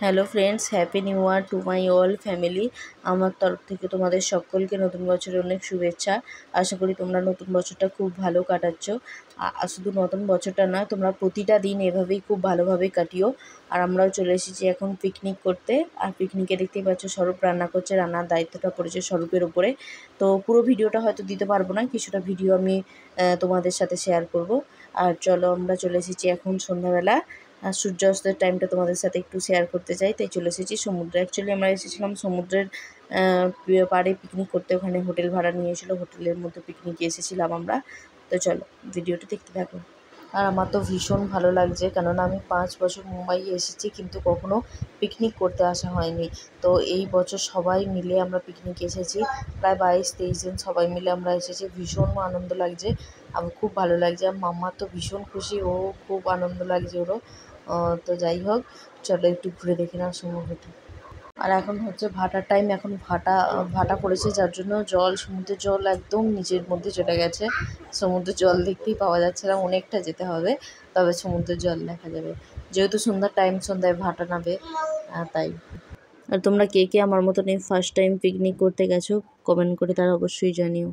Hello friends, happy new year to my all family. আমার তরফ থেকে তোমাদের সকলকে নতুন বছরের অনেক শুভেচ্ছা। আশা করি তোমরা নতুন বছরটা খুব ভালো কাটাচ্ছ। আর শুধু নতুন বছরটা নয়, তোমরা প্রতিটা দিন এভাবেই খুব ভালোভাবে কাটিও। আর আমরাও চলে এসেছি এখন পিকনিক করতে। আর পিকনিকে দেখতেই পাচ্ছ স্বরূপ রান্না করছে, রান্নার দায়িত্বটা পড়েছে স্বরূপের উপরে। তো পুরো ভিডিওটা হয়তো দিতে পারবো না, কিছুটা ভিডিও আমি তোমাদের সাথে শেয়ার করব। আর চলো, আমরা চলে এসেছি এখন সন্ধ্যাবেলা। আর সূর্যাস্তের টাইমটা তোমাদের সাথে একটু শেয়ার করতে চাই, তাই চলে এসেছি সমুদ্রে। অ্যাকচুয়ালি আমরা এসেছিলাম সমুদ্রের পাড়ে পিকনিক করতে। ওখানে হোটেল ভাড়া নিয়েছিল, হোটেলের মধ্যে পিকনিকে এসেছিলাম আমরা। তো চলো ভিডিওটা দেখতে থাকো। আর আমার তো ভীষণ ভালো লাগছে, কেননা আমি 5 বছর মুম্বাই এসেছি কিন্তু কখনো পিকনিক করতে আসা হয়নি। তো এই বছর সবাই মিলে আমরা পিকনিকে এসেছি, প্রায় 22-23 জন সবাই মিলে আমরা এসেছি। ভীষণ আনন্দ লাগছে, আমার খুব ভালো লাগছে। আর মাম্মা তো ভীষণ খুশি, ও খুব আনন্দ লাগছে ওরও। তো যাই হোক, চলো একটু ঘুরে দেখে নাও সমুদ্রটা। আর এখন হচ্ছে ভাটার টাইম, এখন ভাটা পড়েছে, যার জন্য সমুদ্রের জল একদম নিচের মধ্যে চলে গেছে। সমুদ্রের জল দেখতেই পাওয়া যাচ্ছে না, অনেকটা যেতে হবে তবে সমুদ্রের জল দেখা যাবে, যেহেতু সন্ধ্যার টাইম, সন্ধ্যায় ভাটা নামবে, তাই। আর তোমরা কে কে আমার মতন এই ফার্স্ট টাইম পিকনিক করতে গেছো, কমেন্ট করে তারা অবশ্যই জানিও।